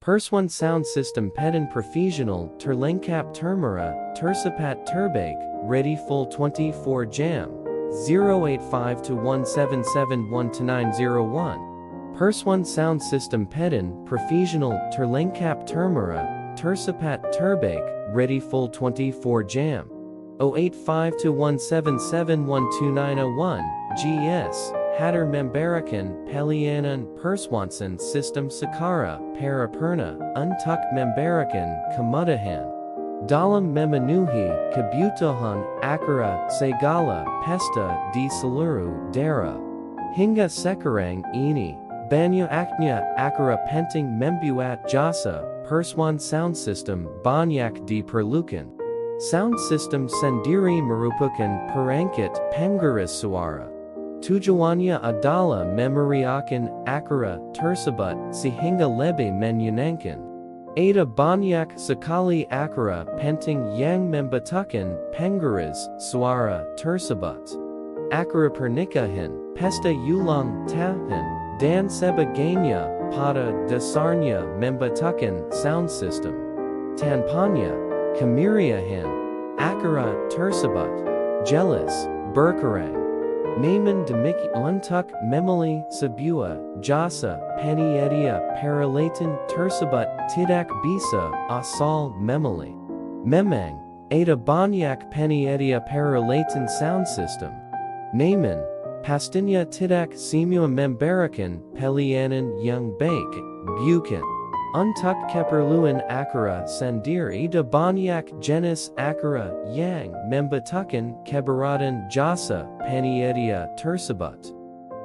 Persewaan sound system Pedan professional terlengkap termera tersapat terbake ready full 24 jam 085 to 1771 to 901. Persewaan sound system Pedan professional terlengkap termera tersapat terbake ready full 24 jam 085 to 1771 2901 GS Hatter Membarakan, Pelianan, Persewaan System Sakara, Paraperna, Untuk Membarakan, Kamudahan. Dalam Memenuhi, Kebutuhan, Akara, Segala, Pesta, di Seluruh, Dara. Hingga sekarang ini, banyak aknya, Akara penting membuat jasa, Persewaan sound system banyak diperlukan. Sound system sendiri merupakan perangkat penggeras suara. Tujuannya adalah memeriahkan akara tersebut sehingga lebih menyenangkan. Ada banyak sekali akara penting yang membedakan penggeras suara tersebut. Akara pernikahan, pesta ulang tahun, dan sebagainya pada dasarnya membedakan sound system. Tanpanya kemeriahan akara tersebut jelas berkurang. Namun demikian untuk memilih sebuah jasa penyedia peralatan tersebut tidak bisa asal memilih. Memang, ada banyak penyedia peralatan sound system. Namun, pastinya tidak semua memberikan pelayanan yang baik, bukan. Untuk keperluan akara sendiri ada banyak jenis akara yang membedakan keberadaan jasa penyedia tersebut.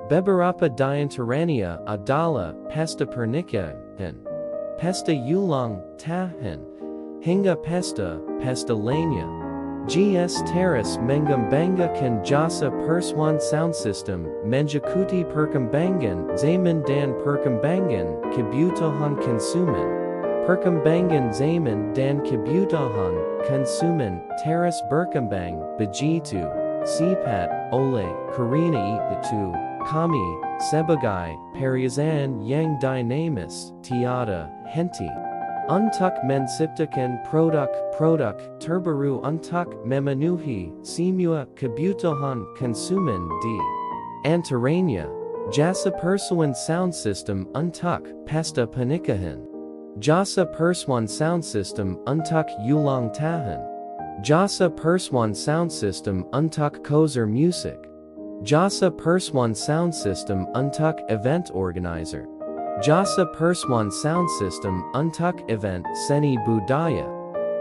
Beberapa diantaranya adalah pesta pernikahan, pesta ulang tahun, hingga pesta lainnya. GS Teras mengembangkan jasa Persewaan sound system menjakuti perkembangan zaman dan perkembangan kebutuhan konsumen. Perkembangan zaman dan kebutuhan konsumen teras berkembang begitu cepat oleh karena itu kami sebagai perusahaan yang dinamis tiada henti untuk menciptakan produk-produk terbaru untuk memenuhi semua kebutuhan konsumen di antaranya jasa Persewaan sound system untuk pesta pernikahan, jasa Persewaan sound system untuk ulang tahun, jasa Persewaan sound system untuk konser musik, jasa Persewaan sound system untuk event organizer. Jasa Persewaan sound system untuk event seni budaya.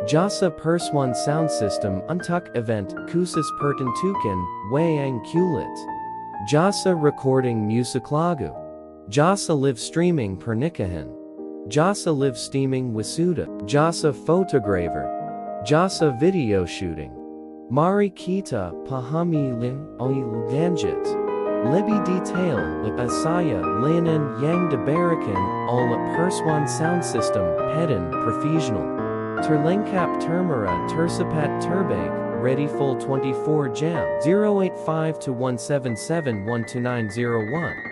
Jasa Persewaan sound system untuk event khusus pertunjukan wayang kulit. Jasa recording musik lagu. Jasa live streaming pernikahan. Jasa live streaming wisuda. Jasa fotografer. Jasa video shooting. Mari kita pahami lanjut. Lebih detail saya layanan yang diberikan oleh Persewaan sound system Pedan professional. Terlengkap termera tersapat terbaik ready full 24 jam 085 to 1771 to 901.